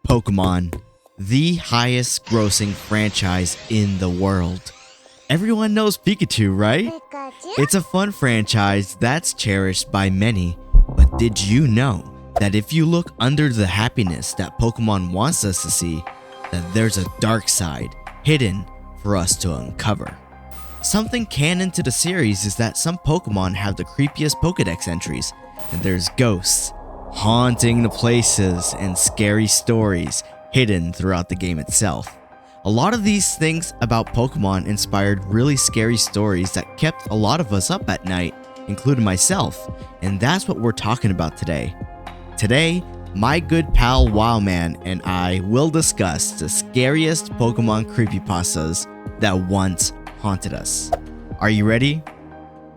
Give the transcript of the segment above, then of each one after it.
Pokemon, the highest grossing franchise in the world. Everyone knows Pikachu, right? It's a fun franchise that's cherished by many, but did you know that if you look under the happiness that Pokemon wants us to see, that there's a dark side hidden for us to uncover? Something canon to the series is that some Pokemon have the creepiest Pokedex entries, and there's ghosts haunting the places and scary stories hidden throughout the game itself. A lot of these things about Pokemon inspired really scary stories that kept a lot of us up at night, including myself, and that's what we're talking about today. Today, my good pal Wowman and I will discuss the scariest Pokemon creepypastas that once haunted us. Are you ready?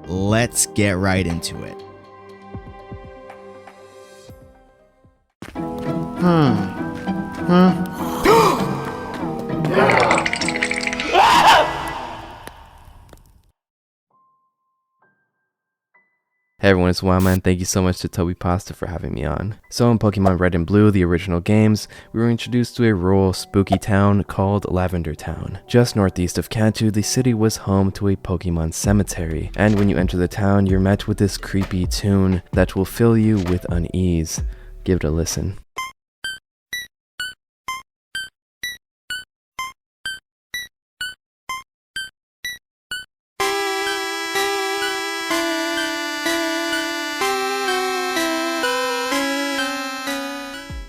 Let's get right into it. Hey everyone, it's Wowman. Thank you so much to Tobypasta for having me on. So in Pokemon Red and Blue, the original games, we were introduced to a rural, spooky town called Lavender Town. Just northeast of Kanto, the city was home to a Pokemon cemetery, and when you enter the town, you're met with this creepy tune that will fill you with unease. Give it a listen.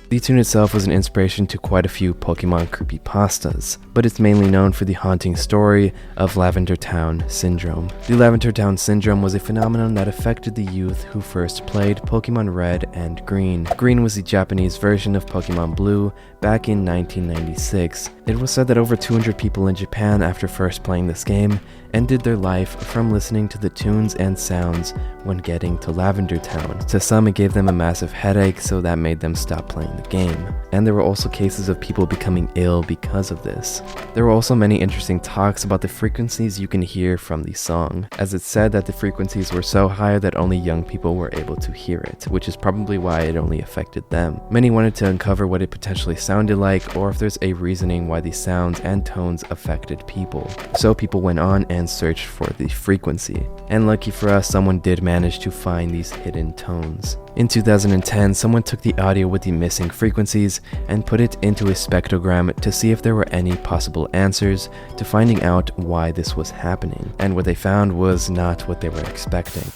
The tune itself was an inspiration to quite a few Pokemon creepypastas, but it's mainly known for the haunting story of Lavender Town Syndrome. The Lavender Town Syndrome was a phenomenon that affected the youth who first played Pokemon Red and Green. Green was the Japanese version of Pokemon Blue back in 1996. It was said that over 200 people in Japan after first playing this game ended their life from listening to the tunes and sounds when getting to Lavender Town. To some, it gave them a massive headache, so that made them stop playing the game. And there were also cases of people becoming ill because of this. There were also many interesting talks about the frequencies you can hear from the song, as it's said that the frequencies were so high that only young people were able to hear it, which is probably why it only affected them. Many wanted to uncover what it potentially sounded like, or if there's a reasoning why these sounds and tones affected people. So people went on and searched for the frequency. And lucky for us, someone did manage to find these hidden tones. In 2010, someone took the audio with the missing frequencies and put it into a spectrogram to see if there were any possible answers to finding out why this was happening. And what they found was not what they were expecting.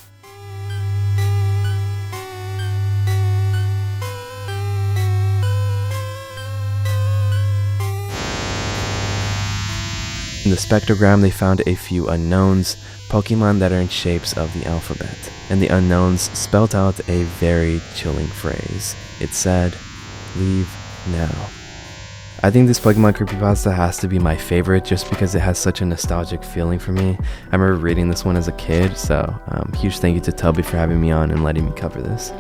In the spectrogram, they found a few unknowns, Pokemon that are in shapes of the alphabet, and the unknowns spelt out a very chilling phrase. It said, "Leave now." I think this Pokemon creepypasta has to be my favorite just because it has such a nostalgic feeling for me. I remember reading this one as a kid, so huge thank you to Toby for having me on and letting me cover this.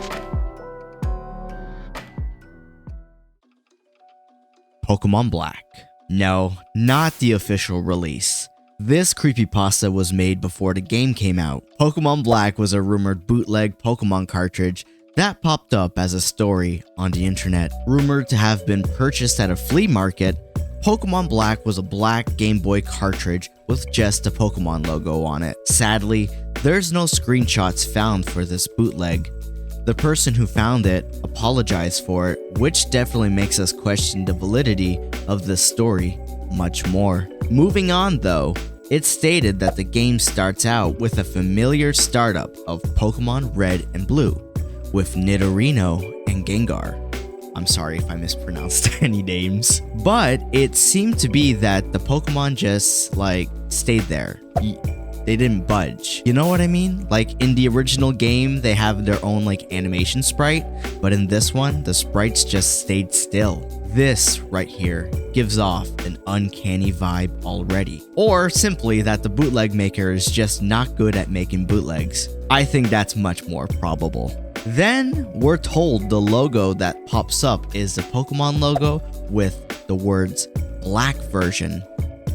Pokemon Black. No, not the official release. This creepypasta was made before the game came out. Pokemon Black was a rumored bootleg Pokemon cartridge that popped up as a story on the internet. Rumored to have been purchased at a flea market, Pokemon Black was a black Game Boy cartridge with just a Pokemon logo on it. Sadly, there's no screenshots found for this bootleg. The person who found it apologized for it, which definitely makes us question the validity of this story much more. Moving on though, it's stated that the game starts out with a familiar startup of Pokemon Red and Blue, with Nidorino and Gengar. I'm sorry if I mispronounced any names. But it seemed to be that the Pokemon just stayed there. They didn't budge. You know what I mean? Like in the original game, they have their own animation sprite, but in this one, the sprites just stayed still. This right here gives off an uncanny vibe already. Or simply that the bootleg maker is just not good at making bootlegs. I think that's much more probable. Then we're told the logo that pops up is the Pokemon logo with the words Black version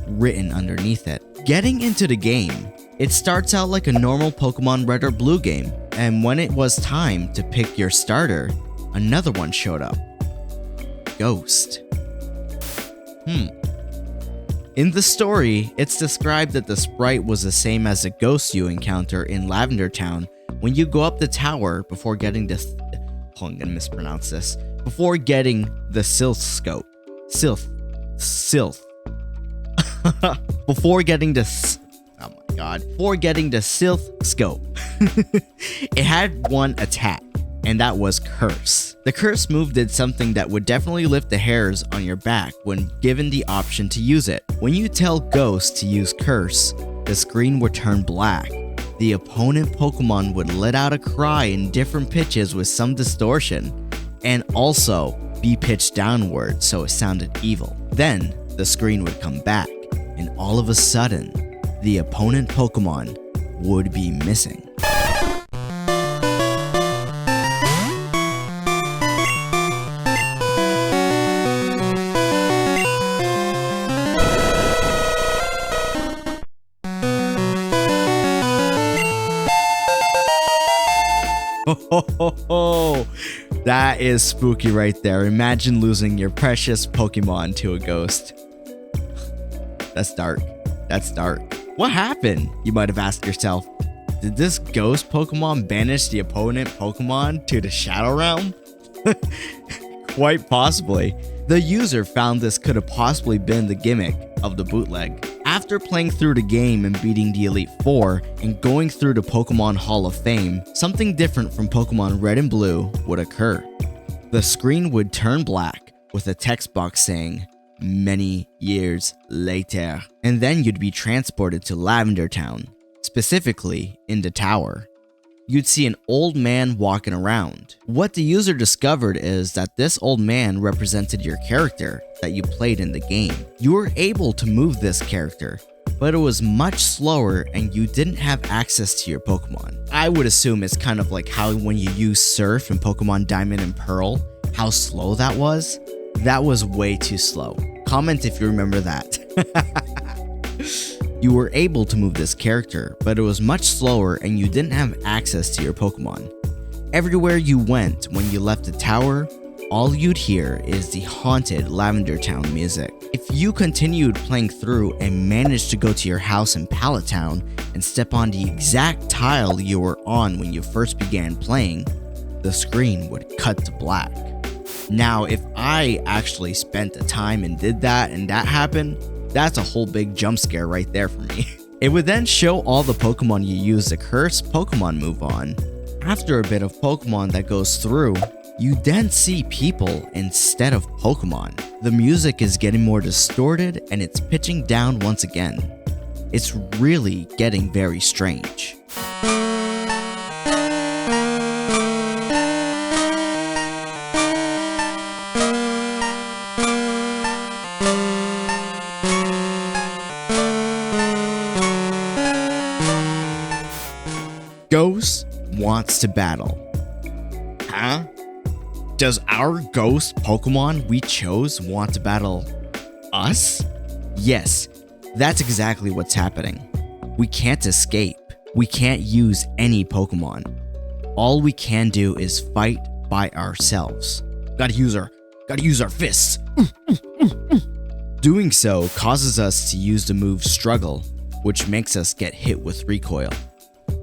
written underneath it. Getting into the game, it starts out like a normal Pokemon Red or Blue game, and when it was time to pick your starter, another one showed up. ghost. In the story, it's described that the sprite was the same as the ghost you encounter in Lavender Town when you go up the tower before getting the I'm gonna mispronounce this. Before getting the Sylph scope. Sylph. Before getting the oh my god. Before getting the Sylph scope. It had one attack, and that was Curse. The Curse move did something that would definitely lift the hairs on your back when given the option to use it. When you tell Ghost to use Curse, the screen would turn black. The opponent Pokemon would let out a cry in different pitches with some distortion, and also be pitched downward so it sounded evil. Then, the screen would come back, and all of a sudden, the opponent Pokemon would be missing. That is spooky right there. Imagine losing your precious Pokemon to a ghost. That's dark. That's dark. What happened? You might have asked yourself. Did this ghost Pokemon banish the opponent Pokemon to the Shadow Realm? Quite possibly. The user found this could have possibly been the gimmick of the bootleg. After playing through the game and beating the Elite Four and going through the Pokemon Hall of Fame, something different from Pokemon Red and Blue would occur. The screen would turn black with a text box saying, "Many years later," and then you'd be transported to Lavender Town, specifically in the tower. You'd see an old man walking around. What the user discovered is that this old man represented your character that you played in the game. You were able to move this character, but it was much slower and you didn't have access to your Pokemon. I would assume it's kind of like how when you use Surf in Pokemon Diamond and Pearl, how slow that was. That was way too slow. Comment if you remember that. You were able to move this character, but it was much slower and you didn't have access to your Pokemon. Everywhere you went when you left the tower, all you'd hear is the haunted Lavender Town music. If you continued playing through and managed to go to your house in Pallet Town and step on the exact tile you were on when you first began playing, the screen would cut to black. Now, if I actually spent the time and did that and that happened, that's a whole big jump scare right there for me. It would then show all the Pokemon you used the Curse Pokemon move on. After a bit of Pokemon that goes through, you then see people instead of Pokemon. The music is getting more distorted and it's pitching down once again. It's really getting very strange. Ghost wants to battle. Huh? Does our ghost Pokemon we chose want to battle us? Yes, that's exactly what's happening. We can't escape. We can't use any Pokemon. All we can do is fight by ourselves. Gotta use our fists. Doing so causes us to use the move Struggle, which makes us get hit with recoil.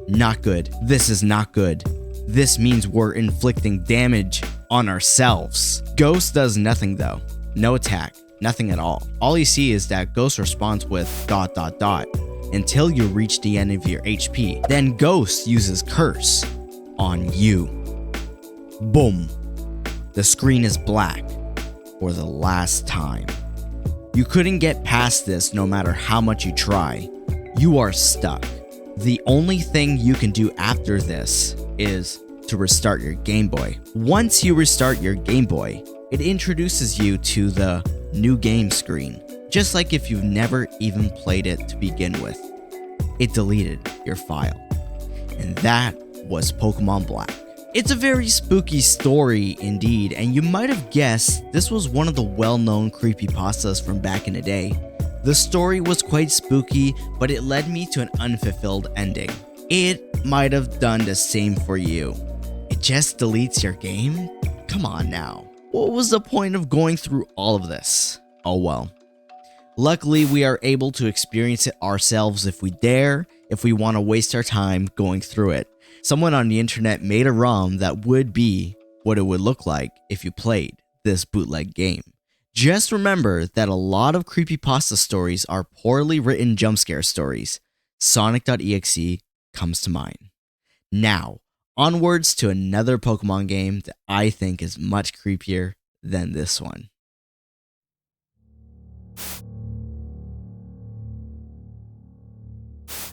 Not good. This is not good. This means we're inflicting damage on ourselves. Ghost does nothing though. No attack. Nothing at all. All you see is that Ghost responds with ... until you reach the end of your HP. Then Ghost uses Curse on you. Boom. The screen is black for the last time. You couldn't get past this no matter how much you try. You are stuck. The only thing you can do after this is to restart your Game Boy. Once you restart your Game Boy, it introduces you to the new game screen, just like if you've never even played it to begin with. It deleted your file. And that was Pokemon Black. It's a very spooky story indeed, and you might have guessed this was one of the well-known creepypastas from back in the day. The story was quite spooky, but it led me to an unfulfilled ending. It might have done the same for you. It just deletes your game? Come on now. What was the point of going through all of this? Oh well. Luckily, we are able to experience it ourselves if we dare, if we want to waste our time going through it. Someone on the internet made a ROM that would be what it would look like if you played this bootleg game. Just remember that a lot of creepypasta stories are poorly written jump scare stories. Sonic.exe comes to mind. Now, onwards to another Pokemon game that I think is much creepier than this one.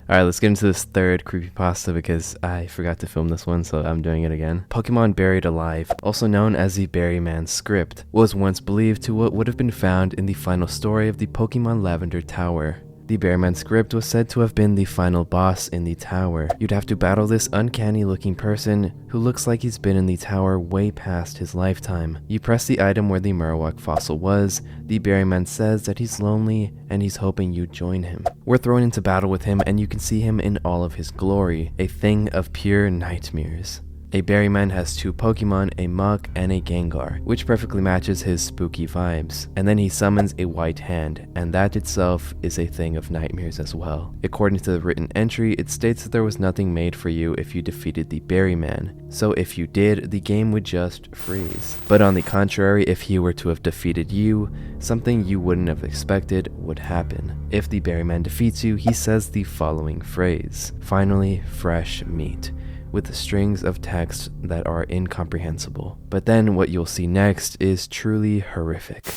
Alright, let's get into this third creepypasta because I forgot to film this one, so I'm doing it again. Pokemon Buried Alive, also known as the Berryman script, was once believed to what would have been found in the final story of the Pokemon Lavender Tower. The Berryman script was said to have been the final boss in the tower. You'd have to battle this uncanny looking person who looks like he's been in the tower way past his lifetime. You press the item where the Marowak fossil was, the Berryman says that he's lonely and he's hoping you join him. We're thrown into battle with him and you can see him in all of his glory, a thing of pure nightmares. A Berryman has two Pokemon, a Muk and a Gengar, which perfectly matches his spooky vibes. And then he summons a white hand, and that itself is a thing of nightmares as well. According to the written entry, it states that there was nothing made for you if you defeated the Berryman, so if you did, the game would just freeze. But on the contrary, if he were to have defeated you, something you wouldn't have expected would happen. If the Berryman defeats you, he says the following phrase: "Finally, fresh meat," with strings of text that are incomprehensible. But then what you'll see next is truly horrific.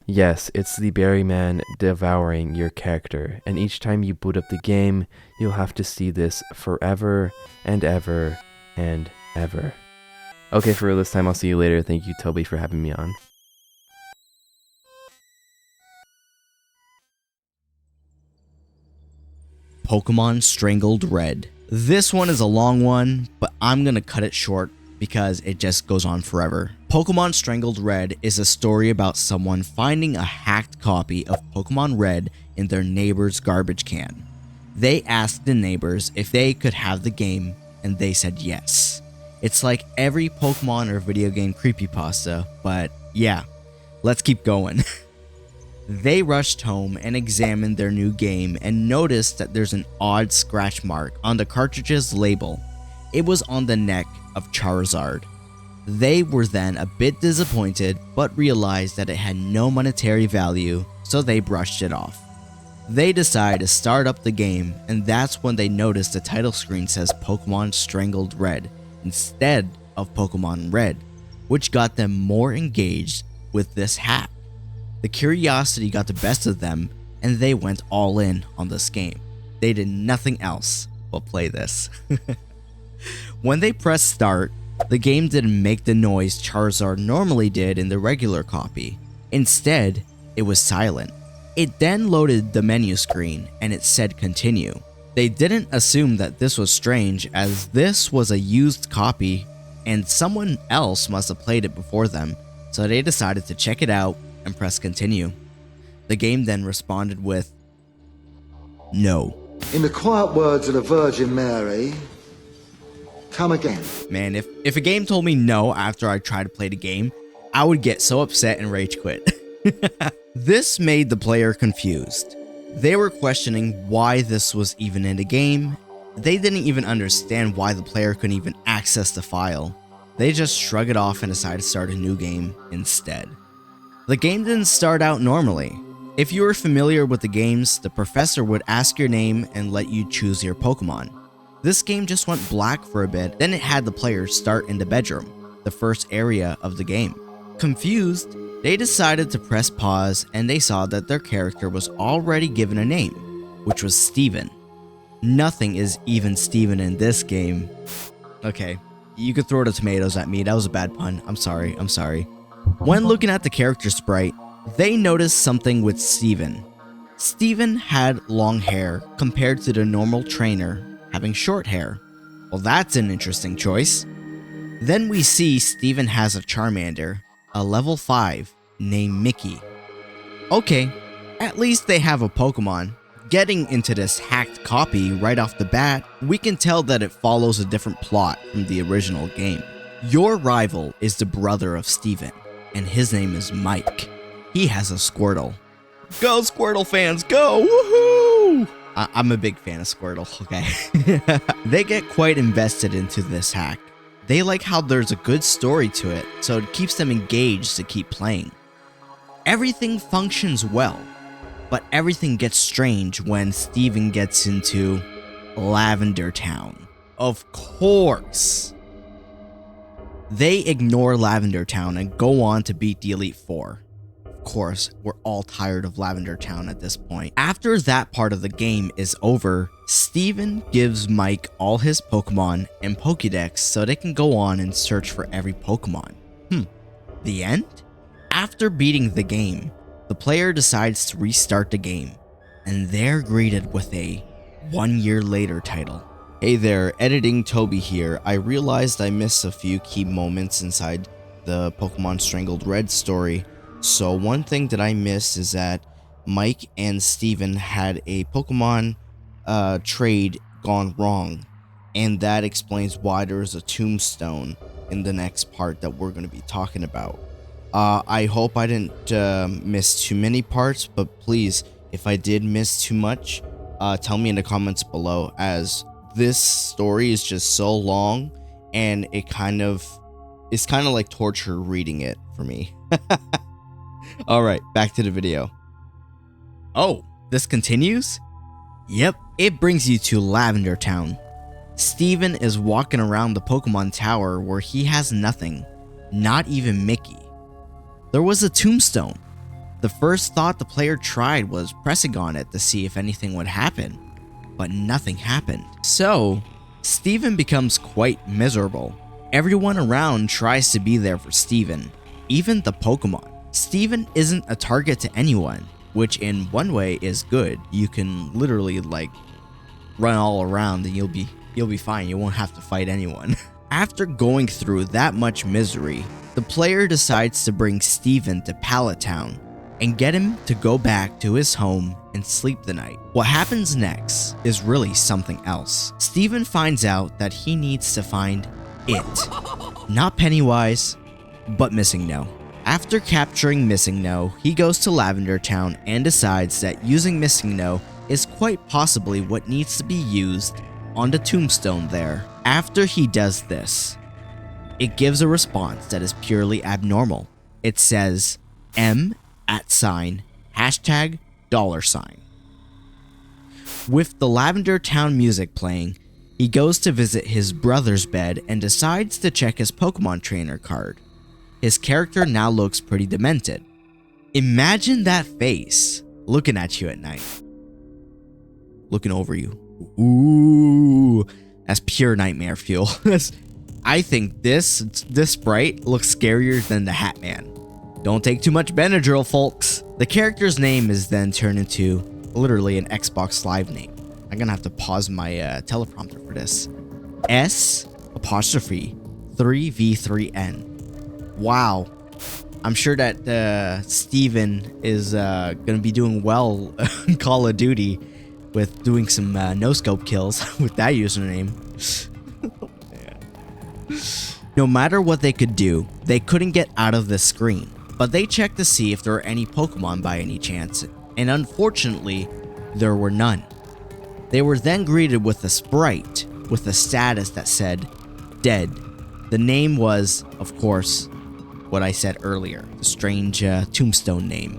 Yes, it's the Berryman devouring your character, and each time you boot up the game, you'll have to see this forever and ever and ever. Okay, for real this time, I'll see you later. Thank you, Toby, for having me on. Pokemon Strangled Red. This one is a long one, but I'm gonna cut it short because it just goes on forever. Pokemon Strangled Red is a story about someone finding a hacked copy of Pokemon Red in their neighbor's garbage can. They asked the neighbors if they could have the game, and they said yes. It's like every Pokemon or video game creepypasta, but yeah, let's keep going. They rushed home and examined their new game and noticed that there's an odd scratch mark on the cartridge's label. It was on the neck of Charizard. They were then a bit disappointed, but realized that it had no monetary value, so they brushed it off. They decide to start up the game, and that's when they notice the title screen says Pokemon Strangled Red instead of Pokemon Red, which got them more engaged with this hack. The curiosity got the best of them, and they went all in on this game. They did nothing else but play this. When they pressed start, the game didn't make the noise Charizard normally did in the regular copy. Instead, it was silent. It then loaded the menu screen and it said continue. They didn't assume that this was strange, as this was a used copy and someone else must have played it before them, so they decided to check it out and press continue. The game then responded with no. In the quiet words of the Virgin Mary, come again. Man, if a game told me no after I tried to play the game, I would get so upset and rage quit. This made the player confused. They were questioning why this was even in the game. They didn't even understand why the player couldn't even access the file. They just shrugged it off and decided to start a new game instead. The game didn't start out normally. If you were familiar with the games, the professor would ask your name and let you choose your Pokemon. This game just went black for a bit, then it had the player start in the bedroom, the first area of the game. Confused, they decided to press pause and they saw that their character was already given a name, which was Steven. Nothing is even Steven in this game. Okay, you could throw the tomatoes at me, that was a bad pun, I'm sorry. When looking at the character sprite, they noticed something with Steven. Steven had long hair compared to the normal trainer having short hair. Well, that's an interesting choice. Then we see Steven has a Charmander, a level 5, named Mickey. Okay, At least they have a Pokemon. Getting into this hacked copy right off the bat, we can tell that it follows a different plot from the original game. Your rival is the brother of Steven, and his name is Mike. He has a Squirtle. Go Squirtle fans, go! Woohoo! I'm a big fan of Squirtle, okay? They get quite invested into this hack. They like how there's a good story to it, so it keeps them engaged to keep playing. Everything functions well, but everything gets strange when Steven gets into Lavender Town. Of course! They ignore Lavender Town and go on to beat the Elite Four. Of course, we're all tired of Lavender Town at this point. After that part of the game is over, Steven gives Mike all his Pokemon and Pokédex so they can go on and search for every Pokemon. The end? After beating the game, the player decides to restart the game, and they're greeted with a 1 year later title. Hey there, editing Toby here. I realized I missed a few key moments inside the Pokemon Strangled Red story. So one thing that I missed is that Mike and Steven had a Pokemon trade gone wrong, and that explains why there's a tombstone in the next part that we're going to be talking about. I hope I didn't miss too many parts, but please, if I did miss too much, tell me in the comments below, as this story is just so long and it's kind of like torture reading it for me. Alright, back to the video. Oh, this continues? Yep, it brings you to Lavender Town. Steven is walking around the Pokemon Tower where he has nothing, not even Mickey. There was a tombstone. The first thought the player tried was pressing on it to see if anything would happen, but nothing happened. So, Steven becomes quite miserable. Everyone around tries to be there for Steven, even the Pokemon. Steven isn't a target to anyone, which in one way is good. You can literally like run all around and you'll be fine. You won't have to fight anyone. After going through that much misery, the player decides to bring Steven to Pallet Town and get him to go back to his home and sleep the night. What happens next is really something else. Steven finds out that he needs to find it. Not Pennywise, but Missing No. After capturing Missing No, he goes to Lavender Town and decides that using Missing No is quite possibly what needs to be used on the tombstone there. After he does this, it gives a response that is purely abnormal. It says M #, $. With the Lavender Town music playing, he goes to visit his brother's bed and decides to check his Pokemon trainer card. His character now looks pretty demented. Imagine that face looking at you at night. Looking over you. Ooh, that's pure nightmare fuel. I think this sprite looks scarier than the Hat Man. Don't take too much Benadryl, folks. The character's name is then turned into literally an Xbox Live name. I'm gonna have to pause my teleprompter for this. S'3v3n. Wow. I'm sure that Steven is gonna be doing well in Call of Duty with doing some no-scope kills with that username. No matter what they could do, they couldn't get out of the screen, but they checked to see if there were any Pokemon by any chance, and unfortunately, there were none. They were then greeted with a sprite with a status that said, dead. The name was, of course, what I said earlier, the strange tombstone name.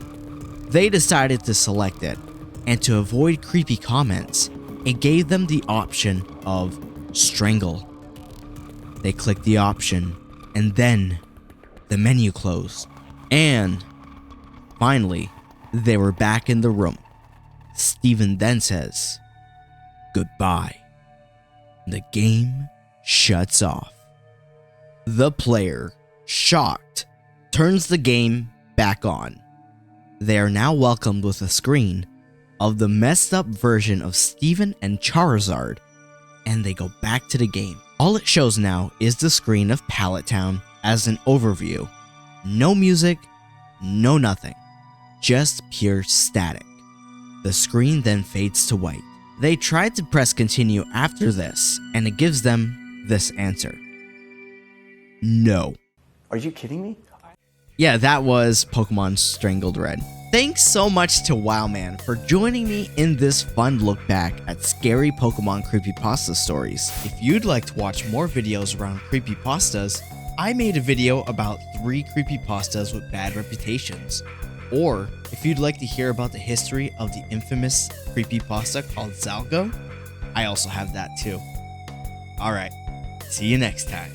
They decided to select it, and to avoid creepy comments, it gave them the option of strangle. They clicked the option, and then the menu closed. And finally, they were back in the room. Steven then says, goodbye. The game shuts off. The player, shocked, turns the game back on. They are now welcomed with a screen of the messed up version of Steven and Charizard, and they go back to the game. All it shows now is the screen of Pallet Town as an overview. No music, no nothing. Just pure static. The screen then fades to white. They tried to press continue after this, and it gives them this answer. No. Are you kidding me? Yeah, that was Pokemon Strangled Red. Thanks so much to Wowman for joining me in this fun look back at scary Pokemon creepypasta stories. If you'd like to watch more videos around creepypastas, I made a video about 3 creepypastas with bad reputations. Or if you'd like to hear about the history of the infamous creepypasta called Zalgo, I also have that too. Alright, see you next time.